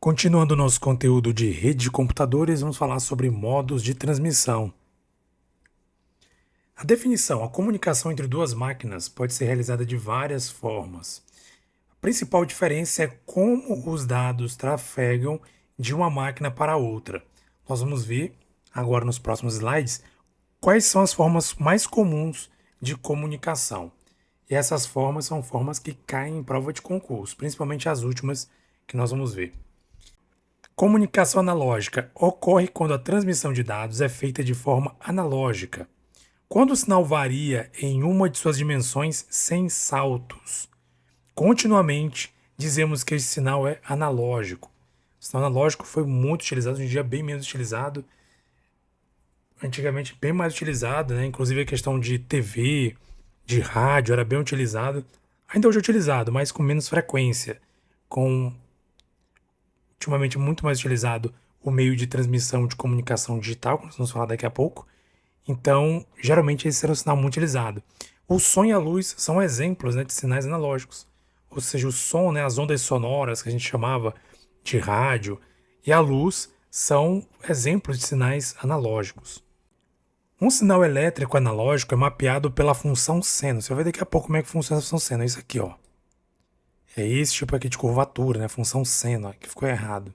Continuando nosso conteúdo de rede de computadores, vamos falar sobre modos de transmissão. A definição: a comunicação entre duas máquinas pode ser realizada de várias formas. A principal diferença é como os dados trafegam de uma máquina para outra. Nós vamos ver agora nos próximos slides quais são as formas mais comuns de comunicação. E essas formas são formas que caem em prova de concurso, principalmente as últimas que nós vamos ver. Comunicação analógica ocorre quando a transmissão de dados é feita de forma analógica, quando o sinal varia em uma de suas dimensões sem saltos. Continuamente dizemos que esse sinal é analógico. O sinal analógico foi muito utilizado, hoje em dia bem menos utilizado, antigamente bem mais utilizado, né? Inclusive a questão de TV, de rádio era bem utilizado. Ainda hoje é utilizado, mas com menos frequência, com ultimamente muito mais utilizado o meio de transmissão de comunicação digital, que nós vamos falar daqui a pouco. Então, geralmente esse será um sinal muito utilizado. O som e a luz são exemplos, né, de sinais analógicos. Ou seja, o som, né, as ondas sonoras que a gente chamava de rádio, e a luz são exemplos de sinais analógicos. Um sinal elétrico analógico é mapeado pela função seno. Você vai ver daqui a pouco como é que funciona a função seno. É isso aqui, ó. É esse tipo aqui de curvatura, né? Função seno, ó, que ficou errado.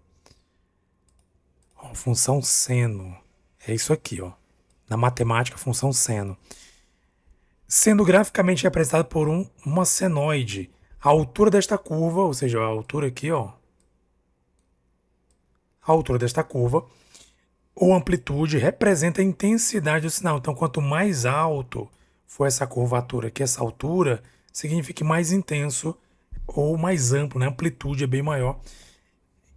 Ó, função seno. É isso aqui, ó. Na matemática, função seno. Sendo graficamente representado por uma senoide. A altura desta curva, ou seja, a altura aqui, ó. A altura desta curva, ou amplitude, representa a intensidade do sinal. Então, quanto mais alto for essa curvatura aqui, essa altura, significa mais intenso ou mais amplo, né? A amplitude é bem maior,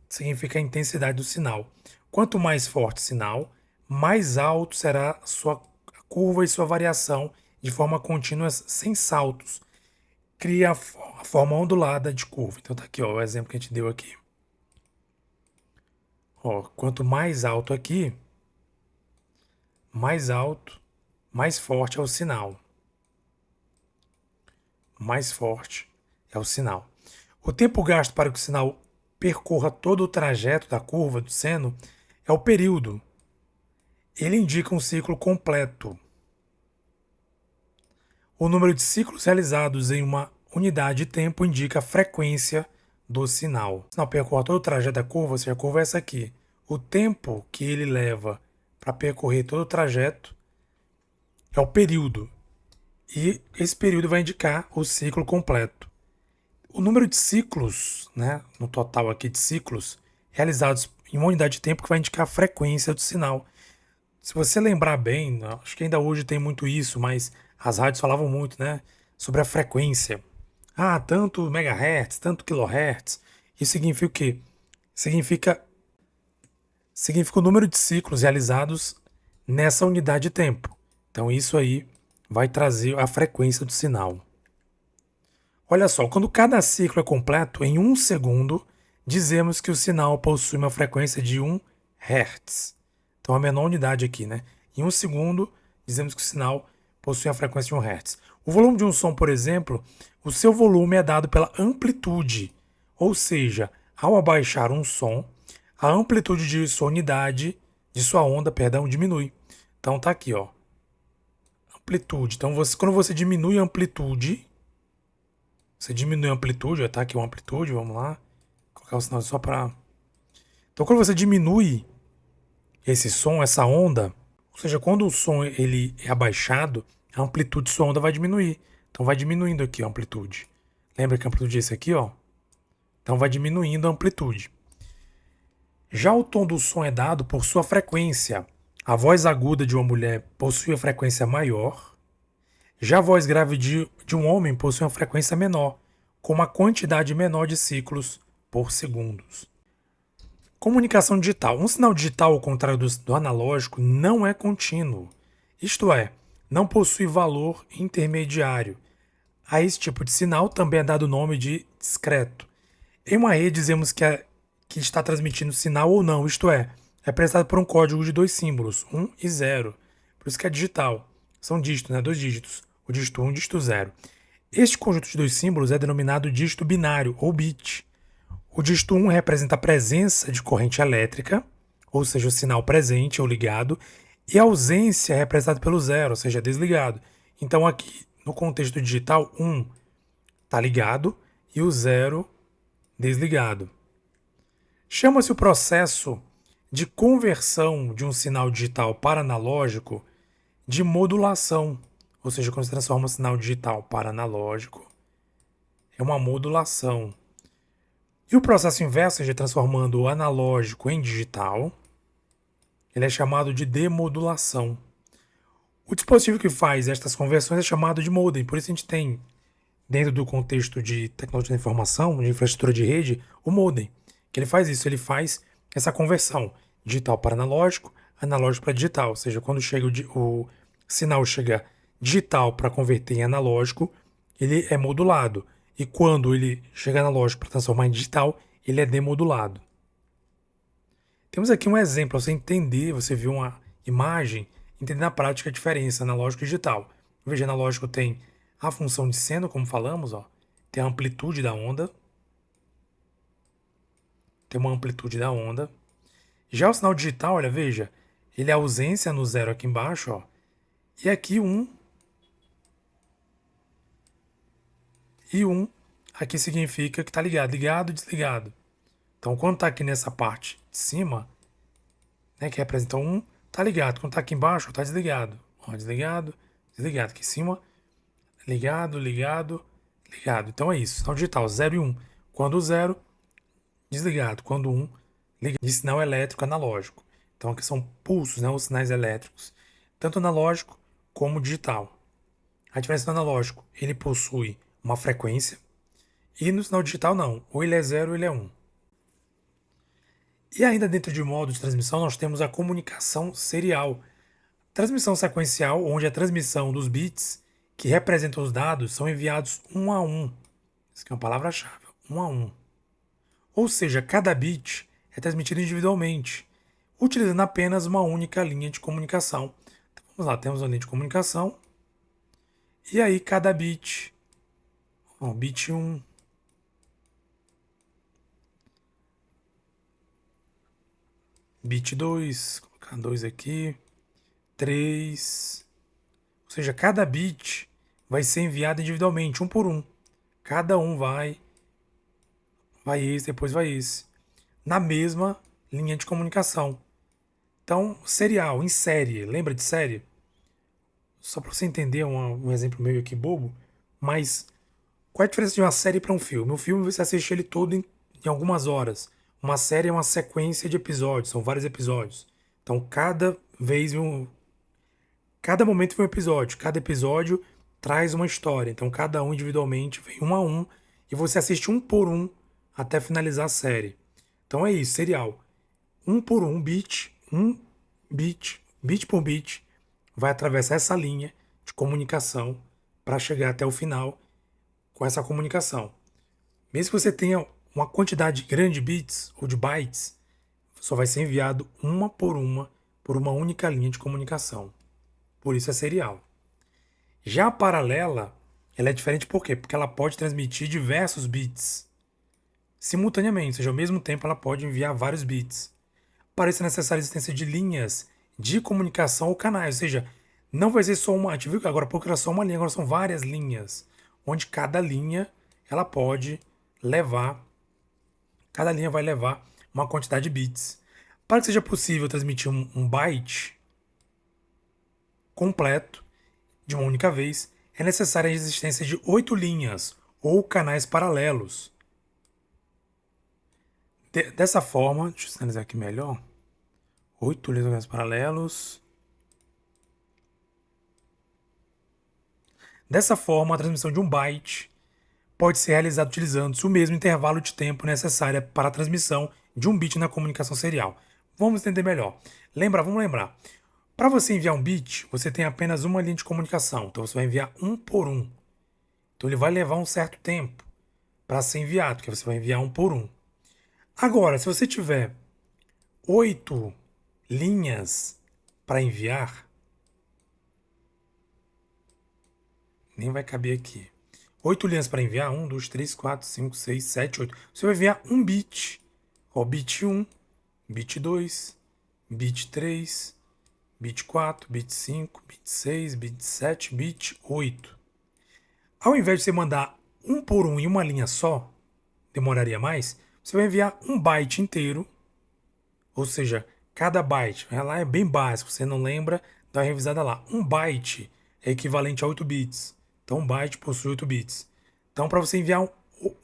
significa a intensidade do sinal. Quanto mais forte o sinal, mais alto será a sua curva e sua variação de forma contínua, sem saltos. Cria a forma ondulada de curva. Então tá aqui, ó, o exemplo que a gente deu aqui. Ó, quanto mais alto aqui, mais alto, mais forte é o sinal. Mais forte é o sinal. O tempo gasto para que o sinal percorra todo o trajeto da curva do seno é o período. Ele indica um ciclo completo. O número de ciclos realizados em uma unidade de tempo indica a frequência do sinal. O sinal percorre todo o trajeto da curva, ou seja, a curva é essa aqui. O tempo que ele leva para percorrer todo o trajeto é o período. E esse período vai indicar o ciclo completo. O número de ciclos, né, no total aqui de ciclos, realizados em uma unidade de tempo que vai indicar a frequência do sinal. Se você lembrar bem, acho que ainda hoje tem muito isso, mas as rádios falavam muito, né, sobre a frequência. Ah, tanto megahertz, tanto kilohertz. Isso significa o quê? Significa o número de ciclos realizados nessa unidade de tempo. Então isso aí vai trazer a frequência do sinal. Olha só, quando cada ciclo é completo, em 1 segundo, dizemos que o sinal possui uma frequência de 1 Hz. Então, a menor unidade aqui, né? Em 1 segundo, dizemos que o sinal possui a frequência de 1 Hz. O volume de um som, por exemplo, o seu volume é dado pela amplitude. Ou seja, ao abaixar um som, a amplitude de sua unidade, de sua onda, perdão, diminui. Então, tá aqui, ó. Amplitude. Então, quando você diminui a amplitude, você diminui a amplitude, tá aqui uma amplitude, vamos lá. Vou colocar o sinal só para... Então, quando você diminui esse som, essa onda, ou seja, quando o som ele é abaixado, a amplitude de sua onda vai diminuir. Então, vai diminuindo aqui a amplitude. Lembra que a amplitude é esse aqui, ó? Então, vai diminuindo a amplitude. Já o tom do som é dado por sua frequência. A voz aguda de uma mulher possui a frequência maior. Já a voz grave de um homem possui uma frequência menor, com uma quantidade menor de ciclos por segundos. Comunicação digital. Um sinal digital, ao contrário do analógico, não é contínuo. Isto é, não possui valor intermediário. A esse tipo de sinal também é dado o nome de discreto. Em uma rede dizemos que está transmitindo sinal ou não, isto é representado por um código de 2 símbolos, 1 e 0. Por isso que é digital. São dígitos, né? 2 dígitos. O dígito 1 e o dígito 0. Este conjunto de 2 símbolos é denominado dígito binário, ou bit. O dígito 1 representa a presença de corrente elétrica, ou seja, o sinal presente ou ligado, e a ausência é representada pelo 0, ou seja, desligado. Então aqui, no contexto digital, 1 está ligado e o 0 desligado. Chama-se o processo de conversão de um sinal digital para analógico de modulação, ou seja, quando você transforma um sinal digital para analógico, é uma modulação. E o processo inverso, ou seja, transformando o analógico em digital, ele é chamado de demodulação. O dispositivo que faz estas conversões é chamado de modem, por isso a gente tem, dentro do contexto de tecnologia da informação, de infraestrutura de rede, o modem, que ele faz isso, ele faz essa conversão digital para analógico, analógico para digital, ou seja, quando chega o sinal chega digital para converter em analógico, ele é modulado, e quando ele chega analógico para transformar em digital, ele é demodulado. Temos aqui um exemplo para você entender, você viu uma imagem, entender na prática a diferença analógico e digital. Veja, analógico tem a função de seno, como falamos, ó, tem a amplitude da onda, tem uma amplitude da onda. Já o sinal digital, olha, veja, ele é ausência no 0 aqui embaixo, ó, e aqui 1, e 1 aqui significa que está ligado, ligado, desligado. Então, quando está aqui nessa parte de cima, né, que representa 1, está ligado. Quando está aqui embaixo, está desligado. Ó, desligado, desligado. Aqui em cima, ligado, ligado, ligado. Então é isso. Sinal digital 0 e 1. Quando 0, desligado. Quando 1, ligado. De sinal elétrico analógico. Então aqui são pulsos, né, os sinais elétricos. Tanto analógico como digital. A diferença do analógico, ele possui uma frequência. E no sinal digital não. Ou ele é 0 ou ele é 1. E ainda dentro de modo de transmissão, nós temos a comunicação serial. Transmissão sequencial, onde a transmissão dos bits que representam os dados são enviados um a um. Isso aqui é uma palavra-chave, um a um. Ou seja, cada bit é transmitido individualmente, utilizando apenas uma única linha de comunicação. Então, vamos lá, temos uma linha de comunicação. E aí cada bit, ó, bit 1, bit 2, vou colocar 2 aqui, 3. Ou seja, cada bit vai ser enviado individualmente, um por um. Cada um vai esse, depois vai esse. Na mesma linha de comunicação. Então, serial, em série. Lembra de série? Só para você entender um exemplo meio aqui bobo, mas qual é a diferença de uma série para um filme? Um filme você assiste ele todo em algumas horas. Uma série é uma sequência de episódios, são vários episódios. Então, cada momento vem um episódio, cada episódio traz uma história. Então, cada um individualmente vem um a um e você assiste um por um até finalizar a série. Então é isso, serial. Um por um bit por bit, vai atravessar essa linha de comunicação para chegar até o final com essa comunicação. Mesmo que você tenha uma quantidade grande de bits ou de bytes, só vai ser enviado uma por uma única linha de comunicação. Por isso é serial. Já a paralela, ela é diferente por quê? Porque ela pode transmitir diversos bits simultaneamente, ou seja, ao mesmo tempo ela pode enviar vários bits. Para isso é necessária a existência de linhas de comunicação ou canais, ou seja, não vai ser só uma, a gente viu que agora há pouco era só uma linha, agora são várias linhas, onde cada linha ela pode levar, cada linha vai levar uma quantidade de bits. Para que seja possível transmitir um byte completo de uma única vez, é necessária a existência de 8 linhas ou canais paralelos. Dessa forma, deixa eu sinalizar aqui melhor. 8 linhas ou canais paralelos. Dessa forma, a transmissão de um byte pode ser realizada utilizando-se o mesmo intervalo de tempo necessário para a transmissão de um bit na comunicação serial. Vamos entender melhor. Vamos lembrar. Para você enviar um bit, você tem apenas uma linha de comunicação. Então você vai enviar um por um. Então ele vai levar um certo tempo para ser enviado, porque você vai enviar um por um. Agora, se você tiver 8 linhas para enviar, nem vai caber aqui. 8 linhas para enviar. 1, 2, 3, 4, 5, 6, 7, 8. Você vai enviar um bit. Ó, bit 1, bit 2, bit 3, bit 4, bit 5, bit 6, bit 7, bit 8. Ao invés de você mandar um por um em uma linha só, demoraria mais, você vai enviar um byte inteiro, ou seja, cada byte, lá é bem básico, você não lembra, dá uma revisada lá. Um byte é equivalente a 8 bits, então um byte possui 8 bits. Então para você enviar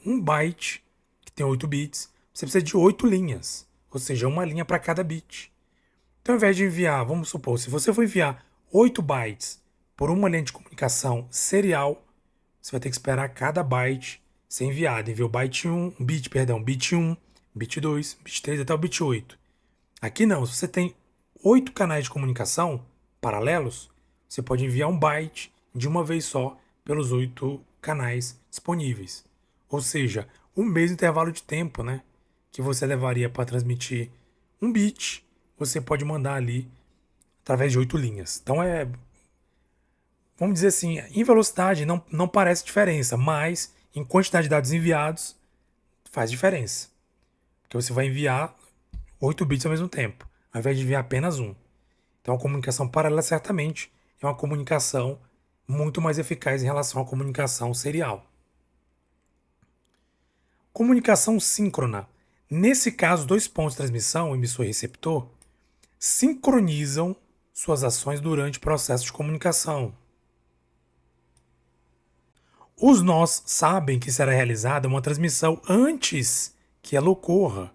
um byte, que tem 8 bits, você precisa de 8 linhas, ou seja, uma linha para cada bit. Então ao invés de enviar, vamos supor, se você for enviar 8 bytes por uma linha de comunicação serial, você vai ter que esperar cada byte ser enviado. Enviou byte 1, bit 1, bit 2, bit 3 até o bit 8. Aqui não, se você tem 8 canais de comunicação paralelos, você pode enviar um byte de uma vez só pelos 8 canais disponíveis. Ou seja, o mesmo intervalo de tempo, né, que você levaria para transmitir um bit, você pode mandar ali através de 8 linhas. Então vamos dizer assim, em velocidade não parece diferença, mas em quantidade de dados enviados faz diferença. Porque você vai enviar 8 bits ao mesmo tempo, ao invés de enviar apenas um. Então a comunicação paralela certamente é uma comunicação muito mais eficaz em relação à comunicação serial. Comunicação síncrona. Nesse caso, dois pontos de transmissão, emissor e receptor, sincronizam suas ações durante o processo de comunicação. Os nós sabem que será realizada uma transmissão antes que ela ocorra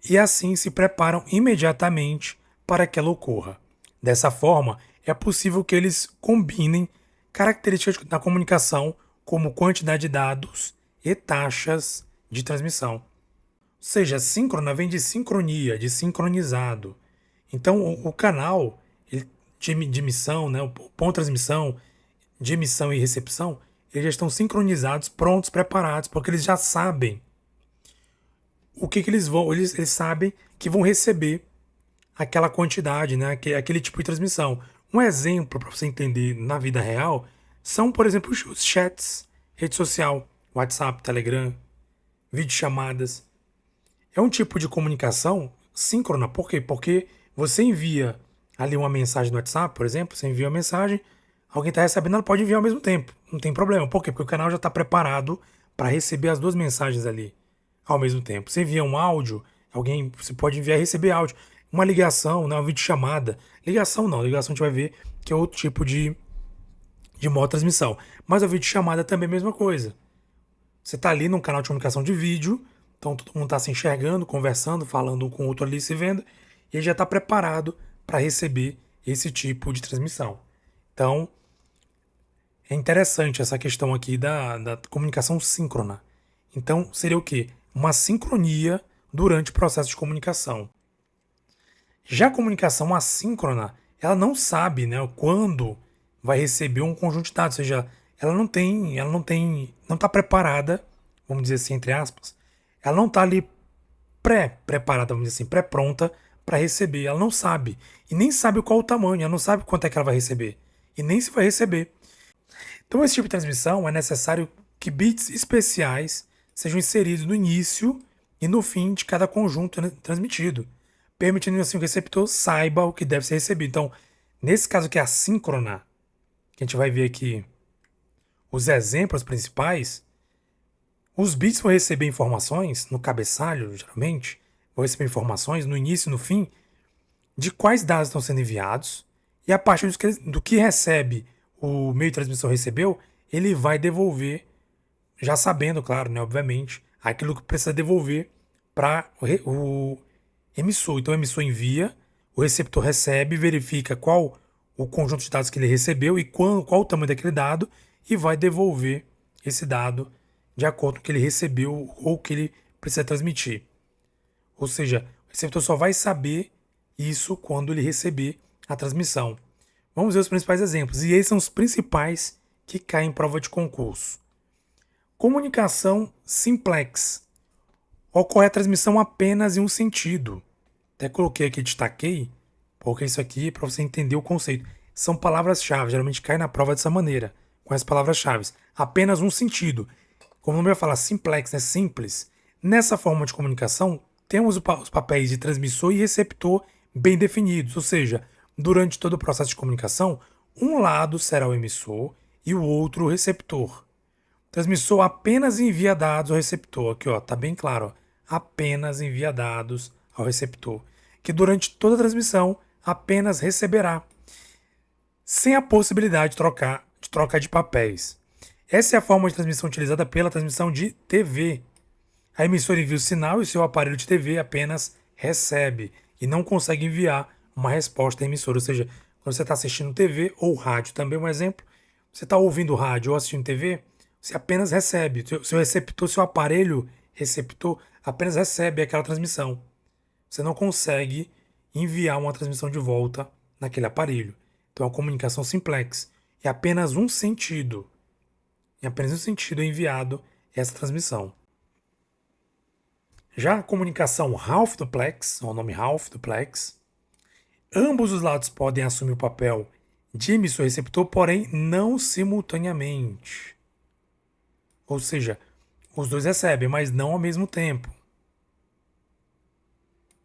e assim se preparam imediatamente para que ela ocorra. Dessa forma, é possível que eles combinem características da comunicação como quantidade de dados e taxas de transmissão. Ou seja, síncrona vem de sincronia, de sincronizado. Então, o canal de emissão, né, o ponto de transmissão, de emissão e recepção, eles já estão sincronizados, prontos, preparados, porque eles já sabem o que eles vão. Eles sabem que vão receber aquela quantidade, né, aquele tipo de transmissão. Um exemplo para você entender na vida real são, por exemplo, os chats, rede social, WhatsApp, Telegram, videochamadas. É um tipo de comunicação síncrona. Por quê? Porque você envia ali uma mensagem no WhatsApp, por exemplo, você envia uma mensagem, alguém está recebendo, ela pode enviar ao mesmo tempo. Não tem problema. Por quê? Porque o canal já está preparado para receber as duas mensagens ali ao mesmo tempo. Você envia um áudio, você pode enviar e receber áudio. Uma ligação, né, uma videochamada. Ligação não, ligação a gente vai ver que é outro tipo de modo de transmissão. Mas a videochamada também é a mesma coisa. Você está ali num canal de comunicação de vídeo, então todo mundo está se enxergando, conversando, falando um com o outro ali, se vendo, e ele já está preparado para receber esse tipo de transmissão. Então, é interessante essa questão aqui da comunicação síncrona. Então, seria o quê? Uma sincronia durante o processo de comunicação. Já a comunicação assíncrona, ela não sabe, né, quando vai receber um conjunto de dados, ou seja, ela não está preparada, vamos dizer assim, entre aspas, ela não está ali pré-preparada, vamos dizer assim, pré-pronta para receber, ela não sabe, e nem sabe qual o tamanho, ela não sabe quanto é que ela vai receber, e nem se vai receber. Então, esse tipo de transmissão é necessário que bits especiais sejam inseridos no início e no fim de cada conjunto transmitido, permitindo assim que o receptor saiba o que deve ser recebido. Então, nesse caso que é assíncrona, que a gente vai ver aqui os exemplos principais, os bits vão receber informações no cabeçalho, geralmente, vão receber informações no início e no fim de quais dados estão sendo enviados, e a partir do que recebe o meio de transmissão recebeu, ele vai devolver, já sabendo, claro, né, obviamente, aquilo que precisa devolver para o emissor. Então o emissor envia, o receptor recebe, verifica qual o conjunto de dados que ele recebeu e qual o tamanho daquele dado e vai devolver esse dado de acordo com o que ele recebeu ou que ele precisa transmitir. Ou seja, o receptor só vai saber isso quando ele receber a transmissão. Vamos ver os principais exemplos. E esses são os principais que caem em prova de concurso. Comunicação simplex. Ocorre a transmissão apenas em um sentido. Até coloquei aqui, destaquei, porque isso aqui é para você entender o conceito. São palavras-chave, geralmente cai na prova dessa maneira, com as palavras-chave. apenas um sentido. Como o nome vai falar simplex, né? Simples. Nessa forma de comunicação, temos os papéis de transmissor e receptor bem definidos, ou seja, durante todo o processo de comunicação, um lado será o emissor e o outro o receptor. O transmissor apenas envia dados ao receptor. Aqui, ó, tá bem claro, ó, apenas envia dados ao receptor, que durante toda a transmissão apenas receberá, sem a possibilidade de troca de papéis. Essa é a forma de transmissão utilizada pela transmissão de TV. A emissora envia o sinal e o seu aparelho de TV apenas recebe e não consegue enviar uma resposta à emissora. Ou seja, quando você está assistindo TV ou rádio, também um exemplo, você está ouvindo rádio ou assistindo TV, você apenas recebe. Seu receptor, seu aparelho receptor apenas recebe aquela transmissão. Você não consegue enviar uma transmissão de volta naquele aparelho. Então a comunicação simplex é apenas um sentido. Em apenas um sentido é enviado essa transmissão. Já a comunicação half duplex, o nome half duplex, ambos os lados podem assumir o papel de emissor e receptor, porém não simultaneamente. Ou seja, os dois recebem, mas não ao mesmo tempo.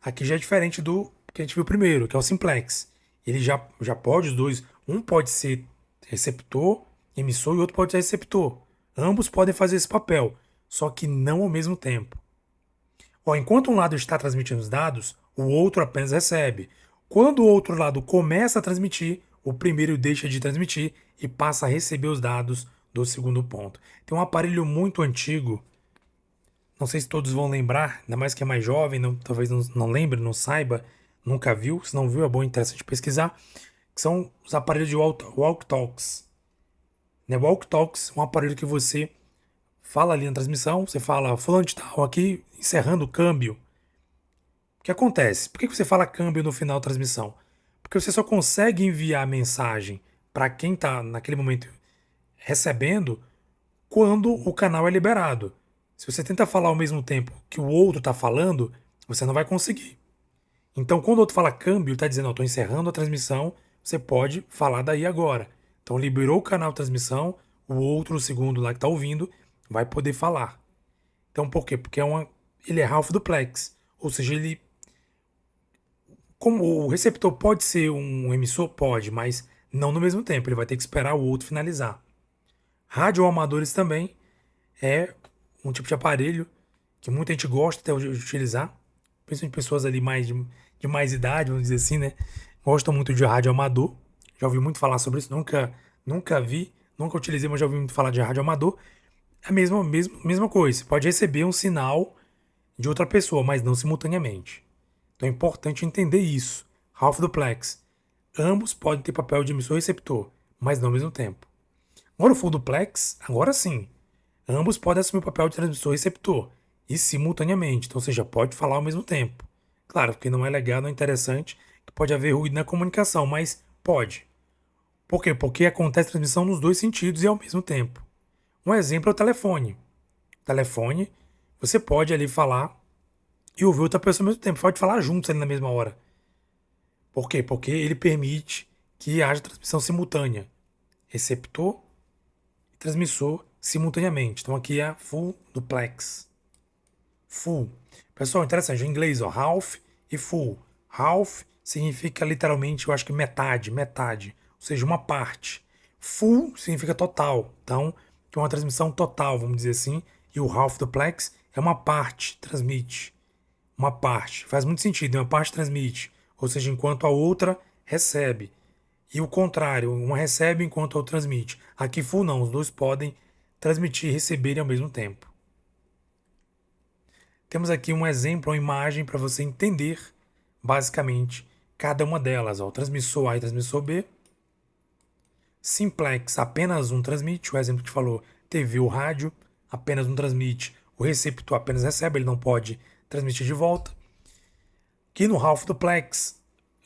Aqui já é diferente do que a gente viu primeiro, que é o simplex. Ele já pode, os dois, um pode ser receptor, emissor, e outro pode ser receptor. Ambos podem fazer esse papel, só que não ao mesmo tempo. Ó, enquanto um lado está transmitindo os dados, o outro apenas recebe. Quando o outro lado começa a transmitir, o primeiro deixa de transmitir e passa a receber os dados do segundo ponto. Tem um aparelho muito antigo, não sei se todos vão lembrar, ainda mais que é mais jovem, talvez não lembre, não saiba, nunca viu. Se não viu, é bom e interessante pesquisar. Que são os aparelhos de walk-talks. Né? Walk-talks é um aparelho que você fala ali na transmissão, você fala fulano de tal aqui, encerrando o câmbio. O que acontece? Por que você fala câmbio no final da transmissão? Porque você só consegue enviar a mensagem para quem está naquele momento recebendo quando o canal é liberado. Se você tenta falar ao mesmo tempo que o outro está falando, você não vai conseguir. Então, quando o outro fala câmbio, ele está dizendo, estou encerrando a transmissão, você pode falar daí agora. Então, liberou o canal de transmissão, o outro, o segundo lá que está ouvindo, vai poder falar. Então, por quê? Porque ele é half duplex. Ou seja, como o receptor pode ser um emissor? Pode, mas não no mesmo tempo. Ele vai ter que esperar o outro finalizar. Radioamadores também é um tipo de aparelho que muita gente gosta até de utilizar, principalmente pessoas ali de mais idade, vamos dizer assim, né? Gostam muito de rádio amador. Já ouvi muito falar sobre isso, nunca vi, nunca utilizei, mas já ouvi muito falar de rádio amador. É a mesma coisa, você pode receber um sinal de outra pessoa, mas não simultaneamente. Então é importante entender isso. Half duplex. Ambos podem ter papel de emissor e receptor, mas não ao mesmo tempo. Agora o full duplex, agora sim. Ambos podem assumir o papel de transmissor e receptor, e simultaneamente, então você já pode falar ao mesmo tempo. Claro, porque não é legal, não é interessante, que pode haver ruído na comunicação, mas pode. Por quê? Porque acontece transmissão nos dois sentidos e ao mesmo tempo. Um exemplo é o telefone. O telefone, você pode ali falar e ouvir outra pessoa ao mesmo tempo, pode falar juntos ali na mesma hora. Por quê? Porque ele permite que haja transmissão simultânea. Receptor e transmissor simultaneamente. Então aqui é full duplex. Full. Pessoal, interessante. Em inglês, ó, half e full. Half significa literalmente, eu acho que metade. Ou seja, uma parte. Full significa total. Então, é uma transmissão total, vamos dizer assim. E o half duplex é uma parte, transmite. Uma parte. Faz muito sentido. Uma parte transmite. Ou seja, enquanto a outra recebe. E o contrário, uma recebe enquanto a outra transmite. Aqui full não, os dois podem transmitir e receber ao mesmo tempo. Temos aqui um exemplo, uma imagem para você entender basicamente cada uma delas. Ó, transmissor A e transmissor B. Simplex, apenas um transmite, o exemplo que falou, TV ou rádio, apenas um transmite, o receptor apenas recebe, ele não pode transmitir de volta. Aqui no half duplex,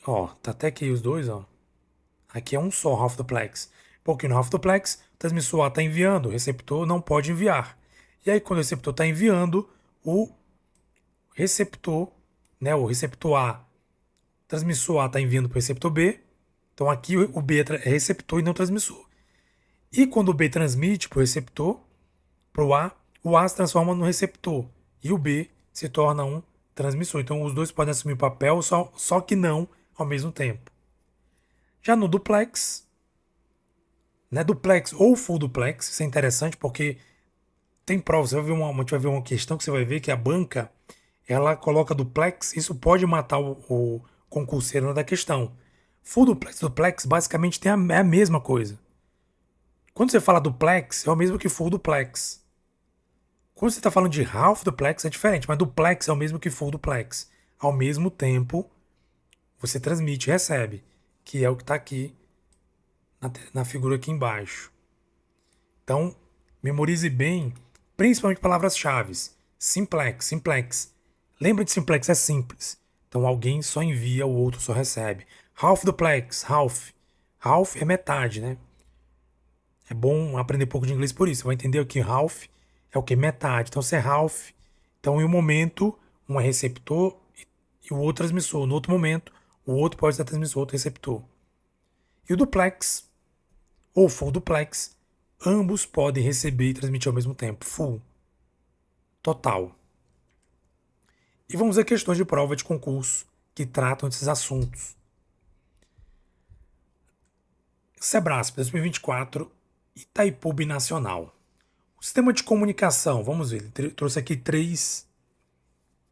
ó, tá até aqui os dois, ó. Aqui é um só half duplex. Porque no half duplex, o transmissor A está enviando, o receptor não pode enviar. E aí, quando o receptor está enviando, o receptor, né, o receptor A, o transmissor A está enviando para o receptor B. Então aqui o B é receptor e não transmissor. E quando o B transmite para o receptor, para o A se transforma no receptor e o B se torna um transmissor. Então os dois podem assumir o papel, só que não ao mesmo tempo. Já no duplex, né, duplex ou full duplex, isso é interessante porque tem prova. Você vai ver a gente vai ver uma questão que você vai ver que a banca ela coloca duplex, isso pode matar o concurseiro da questão. Full duplex, duplex basicamente é a mesma coisa. Quando você fala duplex, é o mesmo que full duplex. Quando você está falando de half duplex é diferente, mas duplex é o mesmo que full duplex. Ao mesmo tempo, você transmite e recebe, que é o que está aqui na figura aqui embaixo. Então, memorize bem, principalmente palavras-chave. Simplex, simplex. Lembra de simplex, é simples. Então, alguém só envia, o outro só recebe. Half duplex, half. Half é metade, né? É bom aprender um pouco de inglês por isso. Você vai entender que half é o que? Metade. Então, se é half, então em um momento, um é receptor e o outro transmissor. No outro momento, o outro pode ser transmissor, outro receptor. E o duplex, ou full duplex, ambos podem receber e transmitir ao mesmo tempo. Full. Total. E vamos a questões de prova de concurso que tratam desses assuntos. Sebrasp 2024, Itaipu Binacional. O sistema de comunicação, vamos ver, ele trouxe aqui 3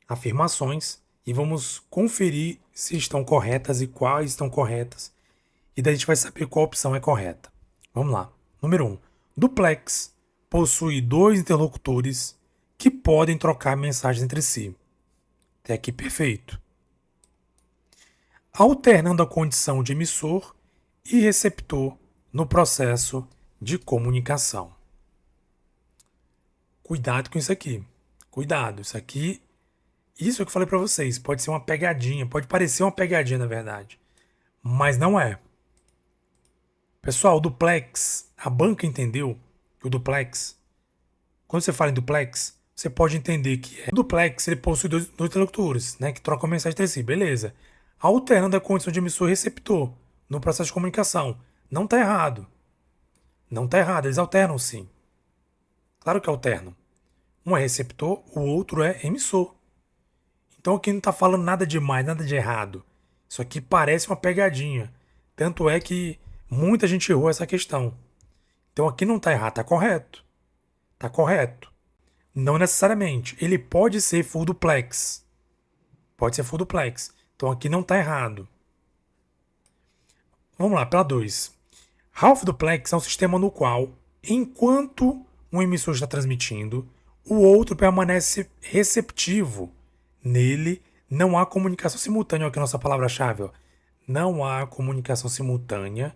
afirmações e vamos conferir se estão corretas e quais estão corretas. E daí a gente vai saber qual opção é correta. Vamos lá. Número 1. Duplex possui 2 interlocutores que podem trocar mensagens entre si. Até aqui perfeito. Alternando a condição de emissor e receptor no processo de comunicação. Cuidado com isso aqui. Cuidado, isso aqui, isso é o que eu falei para vocês, pode ser uma pegadinha, pode parecer uma pegadinha na verdade, mas não é. Pessoal, o duplex, a banca entendeu que o duplex, quando você fala em duplex, você pode entender que o duplex ele possui dois interlocutores, né, que trocam mensagem entre si, beleza. Alternando a condição de emissor e receptor no processo de comunicação. Não está errado. Não está errado, eles alternam sim. Claro que alternam. Um é receptor, o outro é emissor. Então aqui não está falando nada de mais, nada de errado. Isso aqui parece uma pegadinha. Tanto é que muita gente errou essa questão. Então aqui não está errado, está correto. Está correto. Não necessariamente. Ele pode ser full duplex. Pode ser full duplex. Então aqui não está errado. Vamos lá, para 2. Half duplex é um sistema no qual, enquanto um emissor está transmitindo, o outro permanece receptivo. Nele não há comunicação simultânea. Olha aqui a nossa palavra-chave. Não há comunicação simultânea.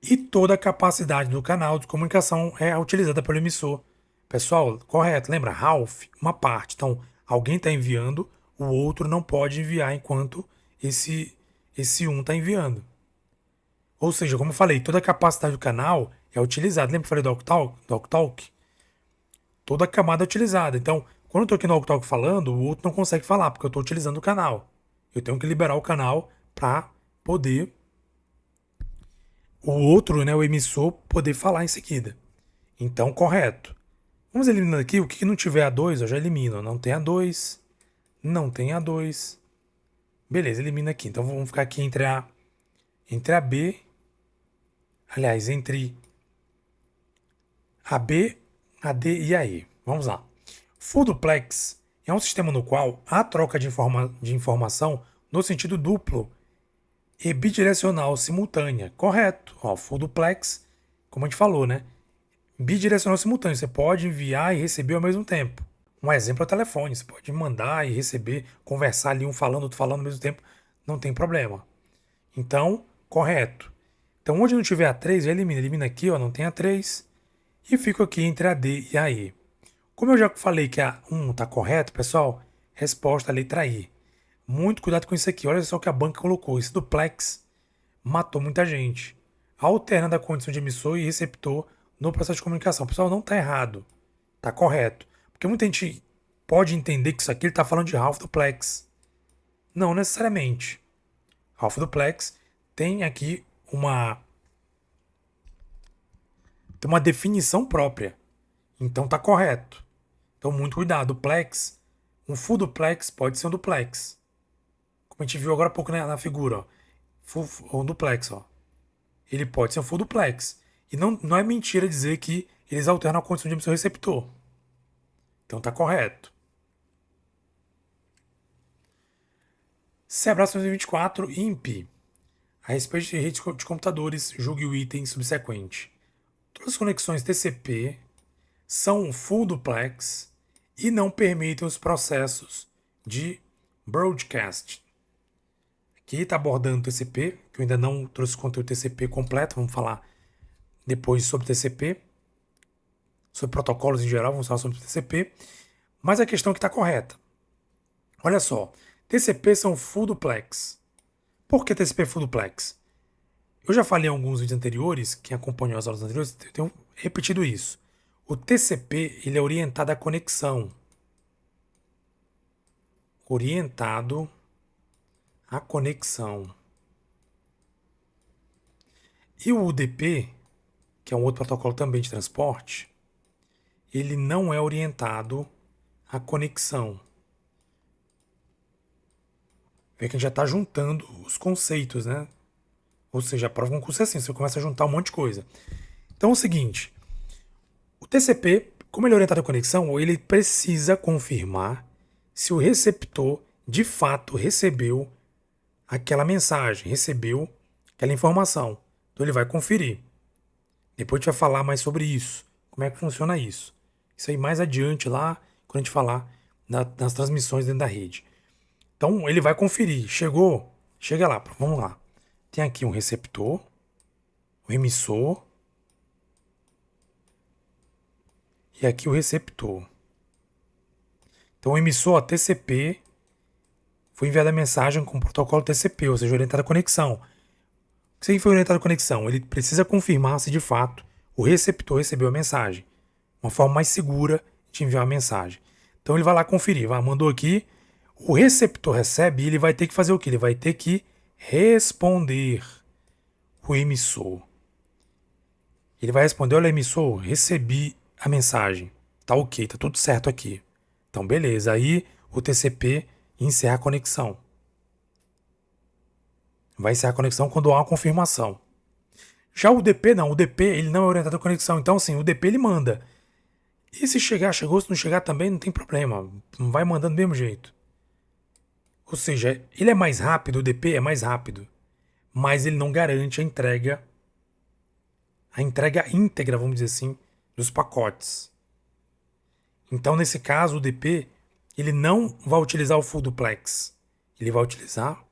E toda a capacidade do canal de comunicação é utilizada pelo emissor. Pessoal, correto. Lembra? Half, uma parte. Então, alguém está enviando, o outro não pode enviar enquanto esse um está enviando. Ou seja, como eu falei, toda a capacidade do canal é utilizada. Lembra que eu falei do Octalk? Toda a camada é utilizada. Então, quando eu estou aqui no Octalk falando, o outro não consegue falar, porque eu estou utilizando o canal. Eu tenho que liberar o canal para poder o outro, né, o emissor, poder falar em seguida. Então, correto. Vamos eliminando aqui. O que não tiver A2, eu já elimino. Não tem A2. Não tem A2. Beleza, elimina aqui. Então, vamos ficar aqui entre a B. Aliás, entre a B, a D e a E. Vamos lá. Full duplex é um sistema no qual há troca de informação no sentido duplo e bidirecional simultânea. Correto. Ó, full duplex, como a gente falou, né? Bidirecional simultâneo. Você pode enviar e receber ao mesmo tempo. Um exemplo é o telefone. Você pode mandar e receber, conversar ali, um falando, outro falando ao mesmo tempo. Não tem problema. Então, correto. Então, onde não tiver a 3, já elimina. Elimina aqui, ó, não tem a 3. E fico aqui entre a D e a E. Como eu já falei que a 1 está correto, pessoal, resposta a letra I. Muito cuidado com isso aqui. Olha só o que a banca colocou. Esse duplex matou muita gente. Alternando a condição de emissor e receptor no processo de comunicação. Pessoal, não está errado. Está correto. Porque muita gente pode entender que isso aqui ele está falando de half duplex. Não necessariamente. Half duplex tem aqui uma tem uma definição própria. Então tá correto. Então muito cuidado. Duplex, um full duplex pode ser um duplex. Como a gente viu agora há pouco, né, na figura, ó. Um duplex, ó. Ele pode ser um full duplex. E não é mentira dizer que eles alternam a condição de emissor receptor. Então tá correto. Sebrae 2024, INPE. A respeito de redes de computadores, julgue o item subsequente. Todas as conexões TCP são full duplex e não permitem os processos de broadcast. Aqui está abordando TCP, que eu ainda não trouxe conteúdo TCP completo, vamos falar depois sobre TCP, sobre protocolos em geral, vamos falar sobre TCP, mas a questão que está correta. Olha só, TCP são full duplex. Por que TCP full duplex? Eu já falei em alguns vídeos anteriores, quem acompanhou as aulas anteriores, eu tenho repetido isso. O TCP ele é orientado à conexão. Orientado à conexão. E o UDP, que é um outro protocolo também de transporte, ele não é orientado à conexão. Vê que a gente já está juntando os conceitos, né? Ou seja, a prova concurso é assim, você começa a juntar um monte de coisa. Então é o seguinte, o TCP, como ele é orientado à conexão, ele precisa confirmar se o receptor de fato recebeu aquela mensagem, recebeu aquela informação. Então ele vai conferir. Depois a gente vai falar mais sobre isso, como é que funciona isso. Isso aí mais adiante lá, quando a gente falar nas transmissões dentro da rede. Então ele vai conferir, chegou, chega lá, vamos lá. Tem aqui um receptor, um emissor e aqui o receptor. Então o emissor, a TCP, foi enviada a mensagem com o protocolo TCP, ou seja, orientado à conexão. Se ele foi orientado à conexão, ele precisa confirmar se de fato o receptor recebeu a mensagem. Uma forma mais segura de enviar a mensagem. Então ele vai lá conferir, mandou aqui, o receptor recebe e ele vai ter que fazer o quê? Ele vai ter que responder o emissor. Ele vai responder, olha emissor, recebi a mensagem. Tá ok, tá tudo certo aqui. Então beleza, aí o TCP encerra a conexão. Vai encerrar a conexão quando há uma confirmação. Já o DP não, o DP ele não é orientado à conexão, então assim, o DP ele manda. E se chegar, chegou, se não chegar também não tem problema, vai mandando do mesmo jeito. Ou seja, ele é mais rápido, o DP é mais rápido, mas ele não garante a entrega íntegra, vamos dizer assim, dos pacotes. Então, nesse caso, o DP ele não vai utilizar o full duplex. Ele pode utilizar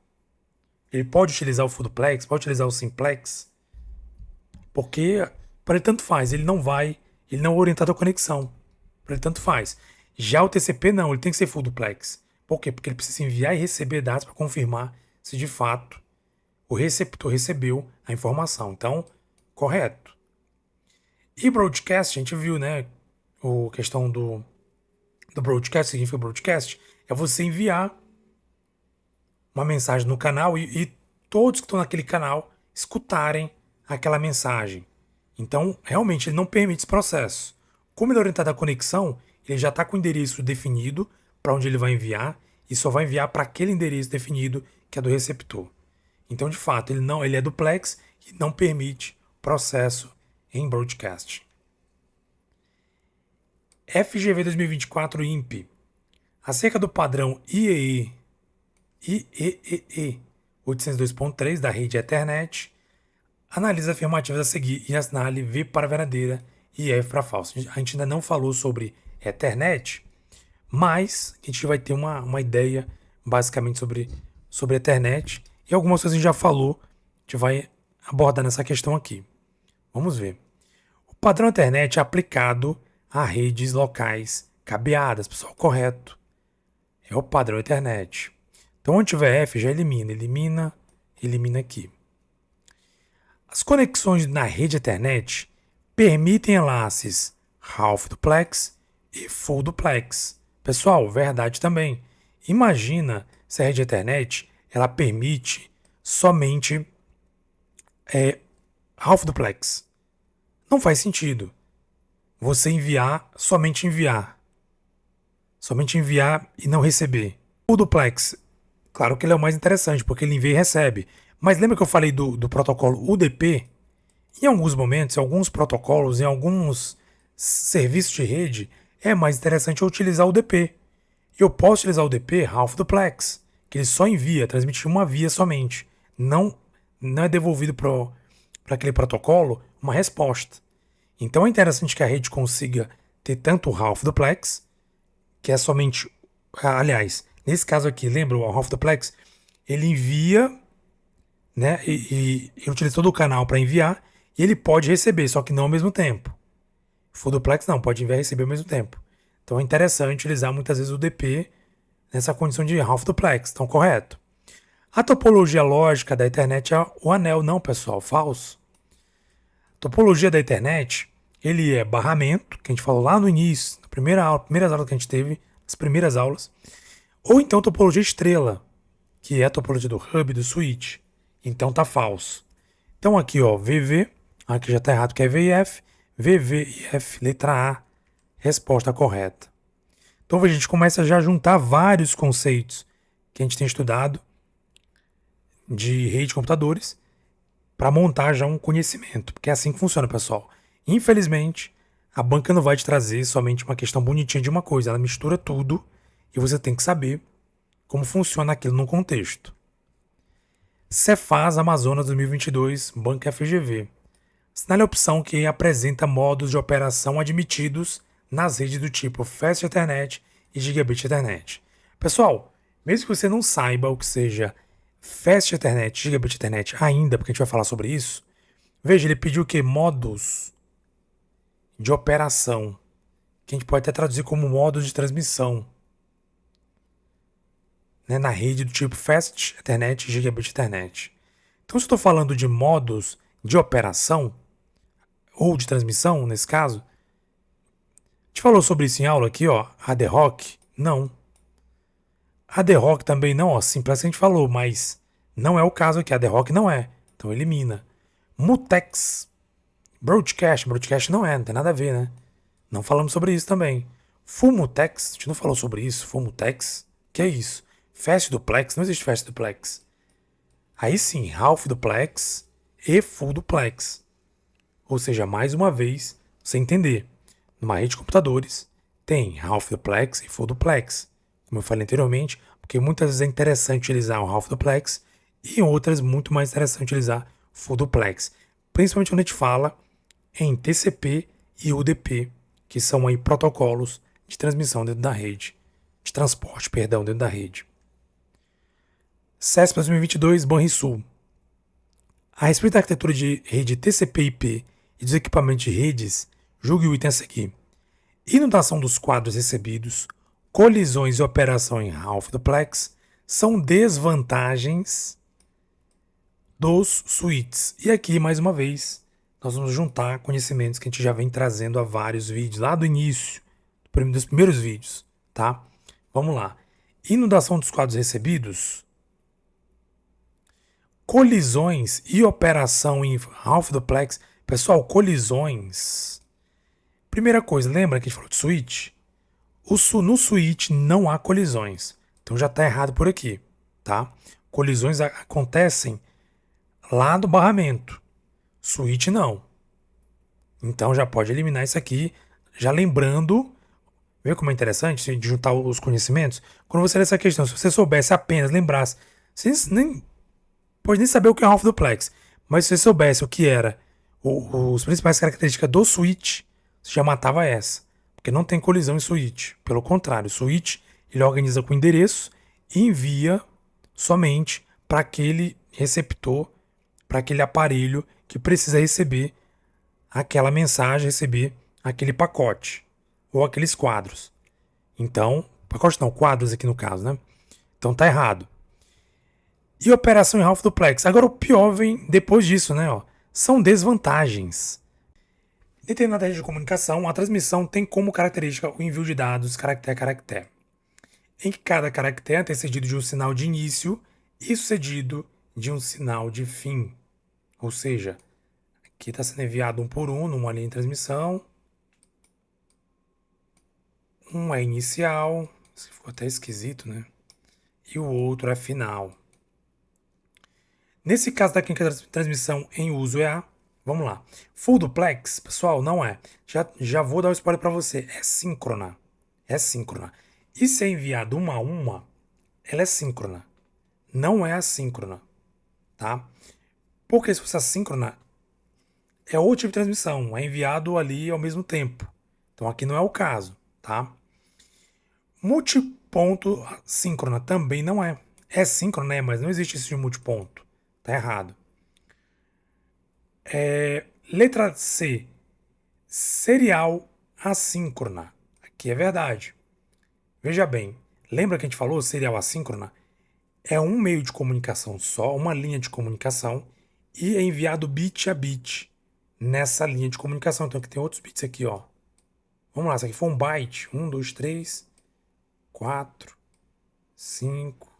o full duplex, pode utilizar o simplex, porque para ele tanto faz, ele não é orientado à conexão. Para ele tanto faz. Já o TCP não, ele tem que ser full duplex. Por quê? Porque ele precisa enviar e receber dados para confirmar se de fato o receptor recebeu a informação. Então, correto. E broadcast, a gente viu, né? A questão do broadcast, significa broadcast, é você enviar uma mensagem no canal e todos que estão naquele canal escutarem aquela mensagem. Então, realmente, ele não permite esse processo. Como ele é orientado à conexão, ele já está com o endereço definido para onde ele vai enviar e só vai enviar para aquele endereço definido que é do receptor. Então, de fato, ele é duplex e não permite processo em broadcast. FGV 2024 INPE. Acerca do padrão IEEE 802.3 da rede Ethernet, analisa as afirmativas a seguir e assinale V para verdadeira e F para falsa. A gente ainda não falou sobre Ethernet, mas a gente vai ter uma ideia basicamente sobre Ethernet e algumas coisas a gente já falou, a gente vai abordar nessa questão aqui. Vamos ver. O padrão Ethernet é aplicado a redes locais cabeadas, pessoal, correto. É o padrão Ethernet. Então, onde tiver F, já elimina aqui. As conexões na rede Ethernet permitem enlaces half duplex e full duplex. Pessoal, verdade também. Imagina se a rede Ethernet ela permite somente half duplex. Não faz sentido você enviar, somente enviar. Somente enviar e não receber. O duplex, claro que ele é o mais interessante, porque ele envia e recebe. Mas lembra que eu falei do protocolo UDP? Em alguns momentos, em alguns protocolos, em alguns serviços de rede, é mais interessante eu utilizar o UDP. Eu posso utilizar o UDP half duplex, que ele só envia, transmite uma via somente. Não é devolvido para aquele protocolo uma resposta. Então é interessante que a rede consiga ter tanto o half duplex, que é somente. Aliás, nesse caso aqui, lembra o half duplex? Ele envia, né? E utiliza todo o canal para enviar, e ele pode receber, só que não ao mesmo tempo. Full duplex não, pode enviar e receber ao mesmo tempo. Então é interessante utilizar muitas vezes o DP nessa condição de half duplex, então correto. A topologia lógica da internet é o anel, não, pessoal, falso. A topologia da internet, ele é barramento, que a gente falou lá no início, na primeira aula, primeiras aulas que a gente teve, as primeiras aulas, ou então topologia estrela, que é a topologia do hub, do switch. Então tá falso. Então aqui, ó, VV, aqui já tá errado que é VIF, VV e F, letra A, resposta correta. Então a gente começa já a juntar vários conceitos que a gente tem estudado de rede de computadores para montar já um conhecimento, porque é assim que funciona, pessoal. Infelizmente, a banca não vai te trazer somente uma questão bonitinha de uma coisa, ela mistura tudo e você tem que saber como funciona aquilo no contexto. Cefaz Amazonas 2022, Banca FGV. Assinale a opção que apresenta modos de operação admitidos nas redes do tipo Fast Ethernet e Gigabit Ethernet. Pessoal, mesmo que você não saiba o que seja Fast Ethernet e Gigabit Ethernet ainda, porque a gente vai falar sobre isso, veja, ele pediu o que? Modos de operação, que a gente pode até traduzir como modos de transmissão, né, na rede do tipo Fast Ethernet e Gigabit Ethernet. Então, se eu estou falando de modos de operação, ou de transmissão, nesse caso, a gente falou sobre isso em aula aqui, ó, ad hoc? Não. Ad hoc também não, ó, simples a gente falou, mas não é o caso aqui, ad hoc não é, então elimina. Mutex, broadcast não é, não tem nada a ver, né? Não falamos sobre isso também. Full mutex, a gente não falou sobre isso, full mutex, que é isso? Fast duplex, não existe fast duplex. Aí sim, half duplex e full duplex. Ou seja, mais uma vez, você entender, numa rede de computadores tem half duplex e full duplex, como eu falei anteriormente, porque muitas vezes é interessante utilizar o half duplex e em outras muito mais interessante utilizar full duplex, principalmente quando a gente fala em TCP e UDP, que são aí protocolos de transmissão dentro da rede, de transporte, perdão, dentro da rede. CESP 2022, Banrisul. A respeito da arquitetura de rede TCP/IP e dos equipamentos de redes, julgue o item a seguir. Inundação dos quadros recebidos, colisões e operação em half duplex são desvantagens dos switches. E aqui, mais uma vez, nós vamos juntar conhecimentos que a gente já vem trazendo há vários vídeos, lá do início, dos primeiros vídeos, tá? Vamos lá. Inundação dos quadros recebidos, colisões e operação em half duplex. Pessoal, colisões. Primeira coisa, lembra que a gente falou de switch? No switch não há colisões. Então já está errado por aqui, tá? Colisões acontecem lá do barramento. Switch não. Então já pode eliminar isso aqui, já lembrando. Vê como é interessante de juntar os conhecimentos? Quando você lê essa questão, se você soubesse apenas, lembrasse, você nem pode nem saber o que é half duplex, mas se você soubesse o que era os principais características do switch, você já matava essa, porque não tem colisão em switch. Pelo contrário, o switch ele organiza com endereço e envia somente para aquele receptor, para aquele aparelho que precisa receber aquela mensagem, receber aquele pacote ou aqueles quadros. Então, pacote não, quadros aqui no caso, né? Então tá errado. E operação em half duplex. Agora o pior vem depois disso, né? Ó. São desvantagens. Em determinada rede de comunicação, a transmissão tem como característica o envio de dados caractere a caractere, em que cada caractere é antecedido de um sinal de início e sucedido de um sinal de fim. Ou seja, Aqui está sendo enviado um por um numa linha de transmissão. Um é inicial, isso ficou até esquisito, né? E o outro é final. Nesse caso da clínica de transmissão em uso EA, vamos lá. Full duplex, pessoal, não é. Já vou dar o spoiler para você. É síncrona. É síncrona. E se é enviado uma a uma, ela é síncrona. Não é assíncrona, tá? Porque se fosse assíncrona, é outro tipo de transmissão. É enviado ali ao mesmo tempo. Então aqui não é o caso, tá? Multiponto síncrona também não é. É síncrona, né? Mas não existe isso de multiponto. Tá errado. Letra C. Serial assíncrona. Aqui é verdade. Veja bem. Lembra que a gente falou serial assíncrona? É um meio de comunicação só, uma linha de comunicação, e é enviado bit a bit nessa linha de comunicação. Então aqui tem outros bits aqui, ó. Vamos lá, isso aqui foi um byte. 1, 2, 3, 4, 5,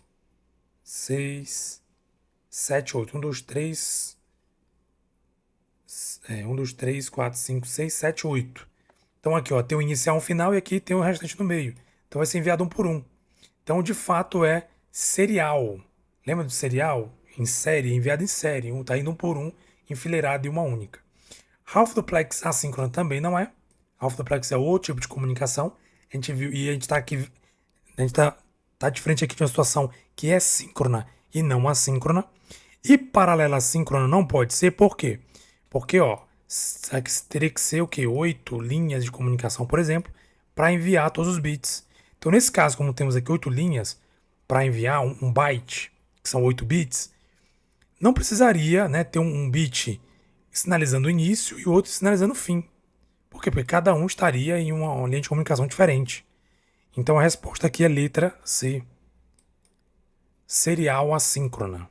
6, 7, 8. 1, 2, 3. 1, 2, 3, 4, 5, 6, 7, 8. Então aqui, ó, tem o inicial e um final e aqui tem o restante no meio. Então vai ser enviado um por um. Então, de fato, é serial. Lembra do serial? Em série, enviado em série. Tá indo um por um, enfileirado em uma única. Half duplex assíncrona também não é. Half duplex é outro tipo de comunicação. A gente viu e a gente tá aqui, a gente tá de frente aqui de uma situação que é síncrona e não assíncrona. E paralela assíncrona não pode ser, por quê? Porque, ó, teria que ser o quê? 8 linhas de comunicação, por exemplo, para enviar todos os bits. Então, nesse caso, como temos aqui 8 linhas para enviar um byte, que são 8 bits, não precisaria, né, ter um bit sinalizando o início e outro sinalizando o fim. Por quê? Porque cada um estaria em uma linha de comunicação diferente. Então, a resposta aqui é letra C. Serial assíncrona.